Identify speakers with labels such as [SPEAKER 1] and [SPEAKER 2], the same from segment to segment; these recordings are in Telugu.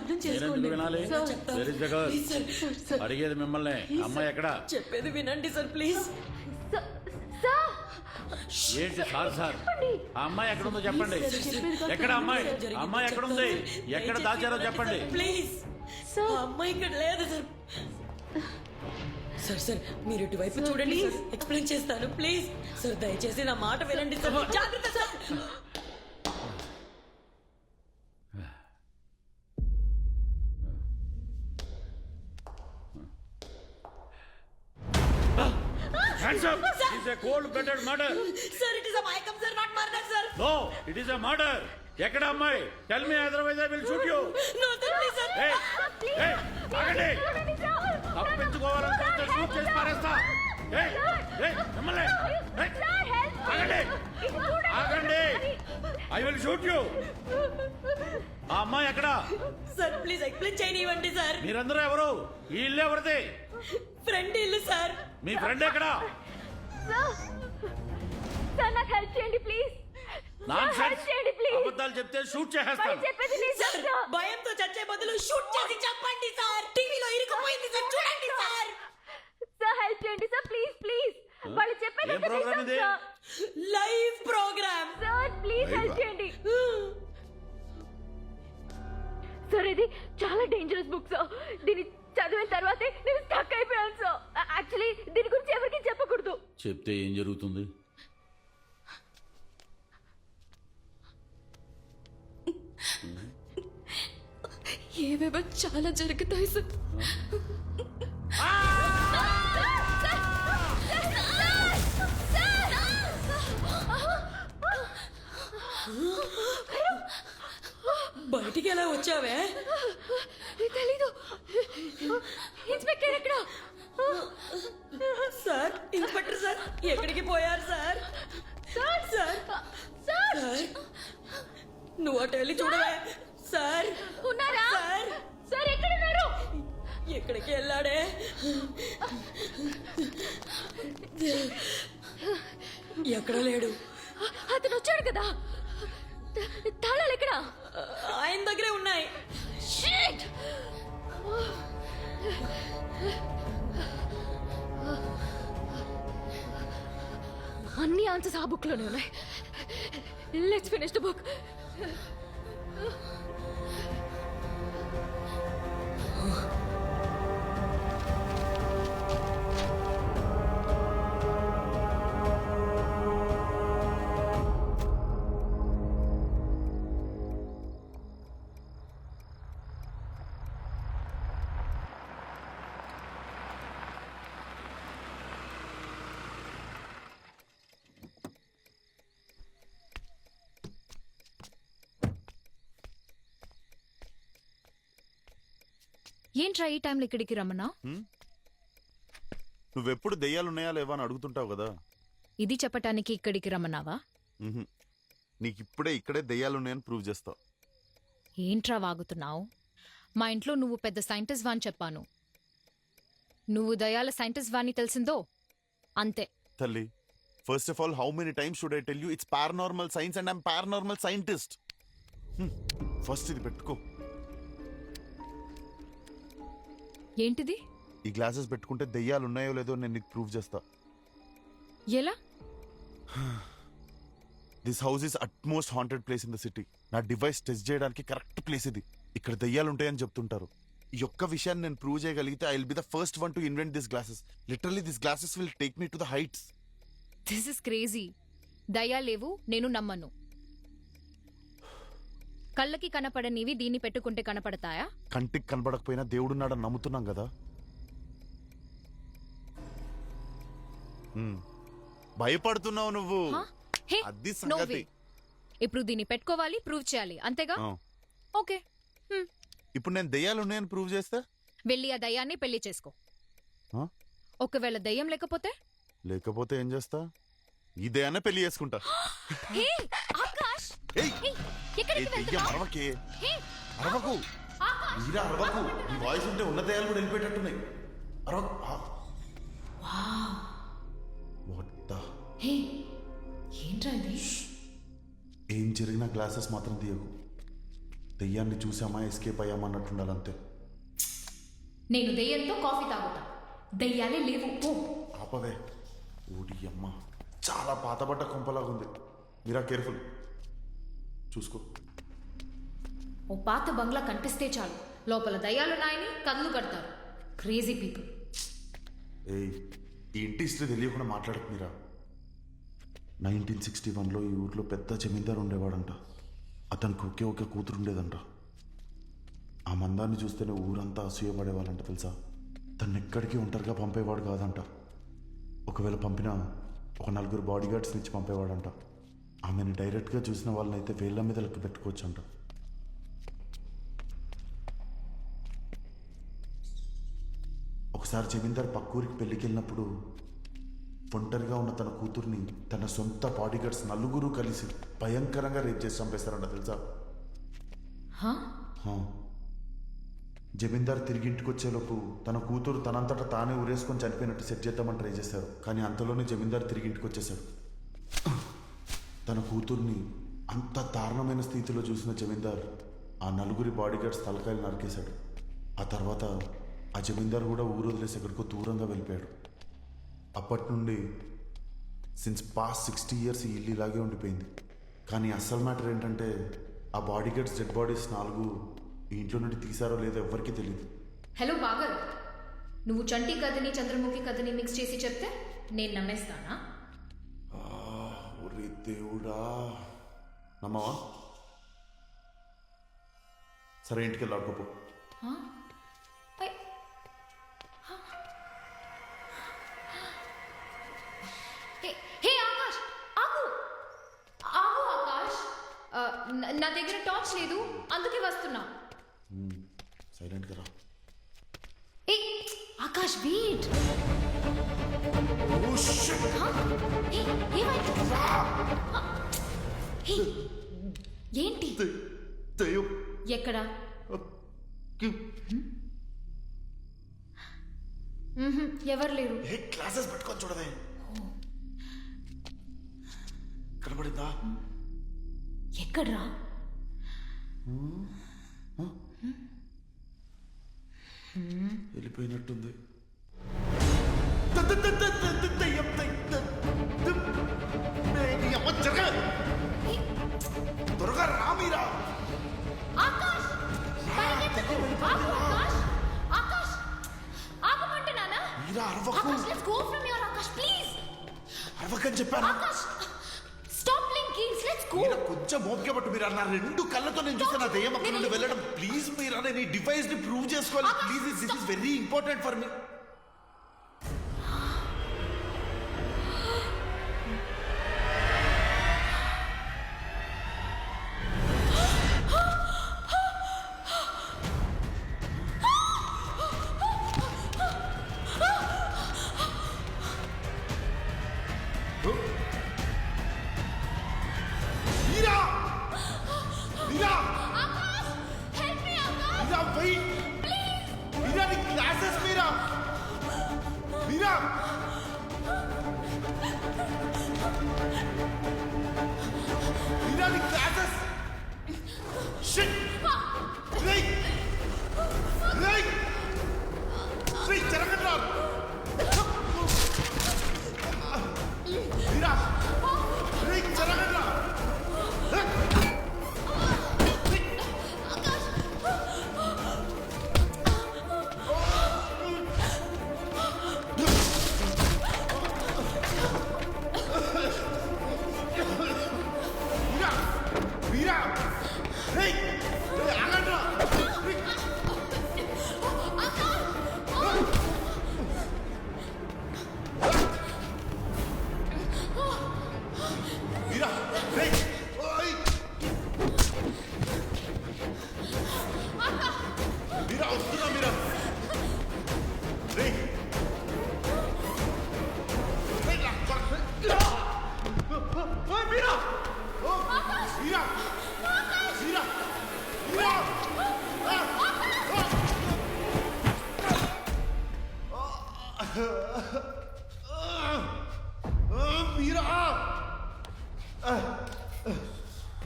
[SPEAKER 1] అర్థం చేసుకోండి.
[SPEAKER 2] వినాలి అడిగేది మిమ్మల్ని. అమ్మాయి ఎక్కడ?
[SPEAKER 1] చెప్పేది వినండి సార్ ప్లీజ్.
[SPEAKER 2] ఏంటి సార్ సార్ ఆ అమ్మాయి ఎక్కడ ఉందో చెప్పండి. ఎక్కడ అమ్మాయి? అమ్మాయి ఎక్కడ ఉంది? ఎక్కడ దాచారో చెప్పండి
[SPEAKER 1] ప్లీజ్. అమ్మాయి ఇక్కడ లేదు సార్. సార్ సార్ మీరు ఇటువైపు చూడండి, ఎక్స్ప్లెయిన్ చేస్తాను ప్లీజ్. సార్ దయచేసి నా మాట వినండి సార్. జాగ్రత్త sir.
[SPEAKER 2] Hands up! It is a cold-blooded murder.
[SPEAKER 1] Sir, it is a Micam, sir, not murder, sir.
[SPEAKER 2] No, it is a murder. ఎక్కడ అమ్మాయి? Tell me, otherwise I will shoot you.
[SPEAKER 1] No, sir, please, sir.
[SPEAKER 2] Hey, hey, ఆగండి. తప్పించుకోవాలనుకుంటే షూట్ చేసి పారేస్తా. Hey, hey, మిమ్మల్ని. Hey, ఆగండి. ఆగండి. I will shoot you. ఆ అమ్మాయి ఎక్కడ?
[SPEAKER 1] సార్ ప్లీజ్ ఎక్స్ప్లెయిన్ చేయనివ్వండి సార్.
[SPEAKER 2] మీరందరూ ఎవరు? ఈ ఇల్లు ఎవరిది?
[SPEAKER 1] ఫ్రెండ్ ఇల్లు సార్.
[SPEAKER 2] మీ ఫ్రెండ్ ఎక్కడ?
[SPEAKER 3] సార్ నాకు హెల్ప్ చేయండి ప్లీజ్.
[SPEAKER 2] అబద్ధాలు చెప్తే షూట్ చేసేస్తాను.
[SPEAKER 1] భయంతో చచ్చే బదులు షూట్ చేసి చెప్పండి సార్. టీవీలో ఇరుక్కుపోయింది సార్, చూడండి సార్.
[SPEAKER 3] సార్ హెల్ప్ చేయండి సార్ ప్లీజ్ ప్లీజ్. వాళ్ళు చెప్పేది
[SPEAKER 2] ఏ ప్రోగ్రామ్ ఇది?
[SPEAKER 1] Live program.
[SPEAKER 3] Sir please help చేయండి సార్. ఇది చాలా డేంజరస్ బుక్ సార్. దీన్ని చదివిన తర్వాతే నేను స్టక్ అయిపోయాను సార్. యాక్చువల్లీ దీని గురించి ఎవరికి చెప్పకూడదు.
[SPEAKER 2] చెప్తే ఏం జరుగుతుంది?
[SPEAKER 3] ఏవేవో చాలా జరుగుతాయి సార్.
[SPEAKER 1] బయటికి ఎలా వచ్చావే?
[SPEAKER 3] తెలీదు. ఇన్స్పెక్టర్ ఎక్కడ?
[SPEAKER 1] సార్ ఇన్స్పెక్టర్ సార్ ఎక్కడికి పోయారు సార్? సార్ సార్ సార్ నువ్వు అటు వెళ్ళి చూడవే. సార్
[SPEAKER 3] ఉన్నారా?
[SPEAKER 1] సార్
[SPEAKER 3] సార్ ఎక్కడ ఉన్నారు?
[SPEAKER 1] ఎక్కడికి వెళ్ళాడే? ఎక్కడ లేడు.
[SPEAKER 3] అతను వచ్చాడు కదా. తాళాలు ఎక్కడ?
[SPEAKER 1] ఆయన దగ్గరే ఉన్నాయి.
[SPEAKER 3] Shit! అన్ని ఆన్సర్స్ ఆ బుక్ లోనే ఉన్నాయి. Let's finish the book. ఏంట్రా ఈ టైంలో ఇక్కడికి రమ్మన్నా?
[SPEAKER 4] నువ్వెప్పుడు దెయ్యాలున్నాయా లేవా అని అడుగుతుంటావు కదా.
[SPEAKER 3] ఇది చెప్పటానికి ఇక్కడికి రమ్మన్నావా?
[SPEAKER 4] నీకు ఇప్పుడే ఇక్కడే దెయ్యాలున్నాయని ప్రూవ్ చేస్తా.
[SPEAKER 3] ఏంట్రా వాగుతున్నావు? మా ఇంట్లో నువ్వు పెద్ద సైంటిస్ట్ వాని చెప్పాను. నువ్వు దయాల సైంటిస్ట్ వాని తెలిసిందో అంతే.
[SPEAKER 4] తల్లి, first of all how many times should I tell you it's paranormal science and I'm paranormal scientist. First ఇది పెట్టుకో.
[SPEAKER 3] ఏంటిది?
[SPEAKER 4] ఈ గ్లాసెస్ పెట్టుకుంటే దెయ్యాలు ఉన్నాయో లేదో నేను నీకు ప్రూవ్ చేస్తా.
[SPEAKER 3] ఎలా?
[SPEAKER 4] This house is utmost haunted place in the city. నా డివైస్ టెస్ట్ చేయడానికి కరెక్ట్ ప్లేస్ ఇది. ఇక్కడ దెయ్యాలు ఉంటాయని చెప్తుంటారు. ఈ ఒక్క విషయాన్ని నేను ప్రూవ్ చేయగలిగితే I will be the first one to invent this glasses. Literally this glasses will take me to the heights.
[SPEAKER 3] This is crazy. దయా లేవు, నేను నమ్మను. కళ్ళకి కనపడనివి దీన్ని పెట్టుకుంటే కనపడతాయా?
[SPEAKER 4] కంటికి కనపడకపోయినా దేవుడున్నాడని నమ్ముతున్నాం కదా. భయపడుతున్నావు నువ్వు. అది సంగతి.
[SPEAKER 3] ఇప్పుడు దీన్ని పెట్టుకోవాలి, ప్రూవ్ చేయాలి, అంతేగా? ఓకే.
[SPEAKER 4] ఇప్పుడు నేను దెయ్యాలు ఉన్నాయని ప్రూవ్ చేస్తా.
[SPEAKER 3] వెళ్ళి ఆ దయ్యాన్ని పెళ్లి చేసుకో. ఒకవేళ దయ్యం లేకపోతే?
[SPEAKER 4] లేకపోతే ఏం చేస్తా? ఈ దయ్యాన్ని పెళ్లి చేసుకుంటా.
[SPEAKER 3] ఆకాష్,
[SPEAKER 4] అరవకే, అరవకు, మీరా అరవకు. ఈ వాయిస్ ఉంటే ఉన్న దయ్యాలు కూడా వెళ్ళిపోయేటట్టున్నాయి.
[SPEAKER 1] ఏంట్రా ఇది?
[SPEAKER 4] ఏం జరిగినా గ్లాసెస్ మాత్రం తీయకు. దెయ్యాన్ని చూసామా ఎస్కేప్ అయ్యామా అన్నట్టు ఉండాలంతే.
[SPEAKER 3] నేను దెయ్యంతో కాఫీ తాగుతా. దెయ్యాలే లేవు పో.
[SPEAKER 4] ఆపవే. ఓడి అమ్మ, చాలా పాతబడ్డ కొంపలాగుంది. మీరా కేర్ఫుల్, చూసుకో.
[SPEAKER 3] ఓ పాత బంగ్లా కనిపిస్తే చాలు లోపల దయ్యాలున్నాయని కళ్ళు కడతారు. Crazy people.
[SPEAKER 4] ఏయ్, ఈ ఇంటి హిస్టరీ తెలియకుండా మాట్లాడకు మీరా. 1961లో ఈ ఊర్లో పెద్ద జమీందారు ఉండేవాడంట. అతనికి ఒకే ఒకే కూతురు ఉండేదంట. ఆ మందాన్ని చూస్తేనే ఊరంతా అసూయపడేవాళ్ళంట తెలుసా. తను ఎక్కడికి ఒంటరిగా పంపేవాడు కాదంట. ఒకవేళ పంపినా ఒక 4 బాడీ గార్డ్స్ని ఇచ్చి పంపేవాడంట. ఆమెను డైరెక్ట్గా చూసిన వాళ్ళనైతే వేళ్ళ మీద లెక్క పెట్టుకోవచ్చు అంట. ఒకసారి జమీందార్ పక్కూరికి పెళ్లికి వెళ్ళినప్పుడు ఒంటరిగా ఉన్న తన కూతుర్ని తన సొంత బాడీ గార్డ్స్ 4 కలిసి భయంకరంగా రేప్ చేసి చంపేస్తారంట తెలుసా.
[SPEAKER 3] హా?
[SPEAKER 4] జమీందార్ తిరిగి ఇంటికి వచ్చేలోపు తన కూతురు తనంతటా తానే ఉరేసుకొని చనిపోయినట్టు సెట్ చేద్దామని ట్రై చేశారు. కానీ అంతలోనే జమీందార్ తిరిగి ఇంటికి వచ్చేశాడు. తన కూతుర్ని అంత దారుణమైన స్థితిలో చూసిన జమీందార్ ఆ 4 బాడీ గార్డ్స్ తలకాయలు నరికేశాడు. ఆ తర్వాత ఆ జమీందార్ కూడా ఊరు వదిలేసి ఎక్కడికో దూరంగా వెళ్ళిపోయాడు. అప్పటి నుండి సిన్స్ పాస్ట్ 60 years ఈ ఇల్లు ఇలాగే ఉండిపోయింది. కానీ అసలు మ్యాటర్ ఏంటంటే ఆ బాడీ గార్డ్స్ డెడ్ బాడీస్ 4 ఈ ఇంట్లో నుండి తీసారో లేదో ఎవ్వరికీ తెలియదు.
[SPEAKER 3] హలో బాగల్, నువ్వు చంటి కథని చంద్రముఖి కథని మిక్స్ చేసి చెప్తే నేను నమ్మేస్తానా?
[SPEAKER 4] ఒరే దేవుడా, నమ్మవా? సరే ఇంటికి వెళ్ళి ఆడుకోపో.
[SPEAKER 3] హా? ఐ- హే ఆకాష్, ఆగు ఆగు ఆకాష్. నా దగ్గర టార్చ్ లేదు, అందుకే వస్తున్నా.
[SPEAKER 4] సైలెంట్గా రా.
[SPEAKER 3] ఏ ఆకాష్ వెయిట్. ఏంటి? ఎక్కడ? ఎవరు లేరు.
[SPEAKER 4] క్లాసెస్ పెట్టుకొని చూడదే. కనబడిందా?
[SPEAKER 3] ఎక్కడ్రా?
[SPEAKER 4] వెళ్ళిపోయినట్టుంది. త్వరగా రా మీరా.
[SPEAKER 3] ఆకాష్ పరిగెత్తకు. ఆగు ఆకాష్. ఆకాష్ ఆగమంటున్నానా?
[SPEAKER 4] మీరా అరవకు.
[SPEAKER 3] Akash let's go from your Akash please.
[SPEAKER 4] అరవకని చెప్పాను.
[SPEAKER 3] Akash stop playing games, let's go.
[SPEAKER 4] Meera కొంచెం ఓపిక పట్టు మీరా. నా 2 కళ్ళతో నేను చూసాను నా దెయ్యం అక్కడ నుండి వెళ్ళడం. ప్లీజ్ మీరా, నేను ఈ డివైస్ ని ప్రూవ్ చేసుకోవాలి. Please, this is very important for me.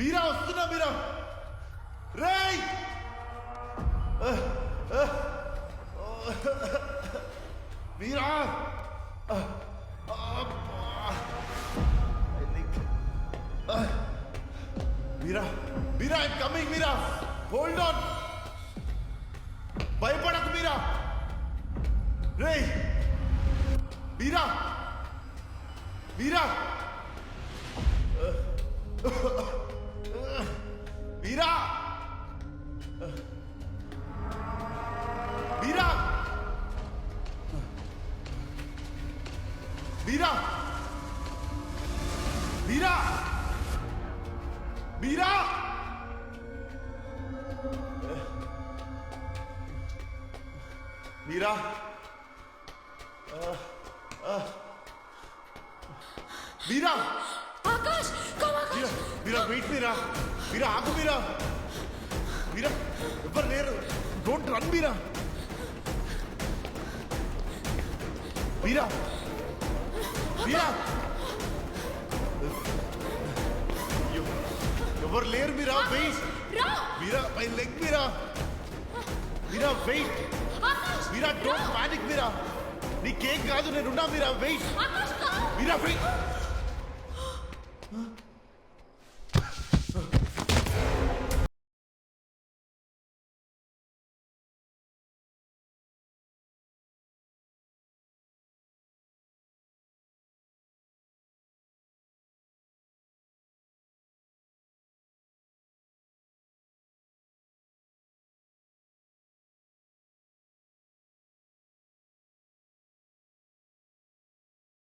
[SPEAKER 4] Meera వస్తున్నా మీరా. రేయ్ Meera Meera Meera I'm coming Meera hold on భయపడకు మీరా రేయ్ మీరా మీరా మీరా మీరా మీరా మీరా మీరా మీరా మీరా
[SPEAKER 1] ఆకాష్ కమ్
[SPEAKER 4] మీరా మీరా వెయిట్ మీరా మీరా ఆగు మీరా మీరా ఎవరు లేరు డోంట్ రన్ మీరా మీరా మీరా అయ్యో, ఎవరు లేరు Meera wait Meera my leg Meera Meera wait Meera don't panic Meera నీకేం కాదు నేనున్నా మీరా వెయిట్ మీరా వెయిట్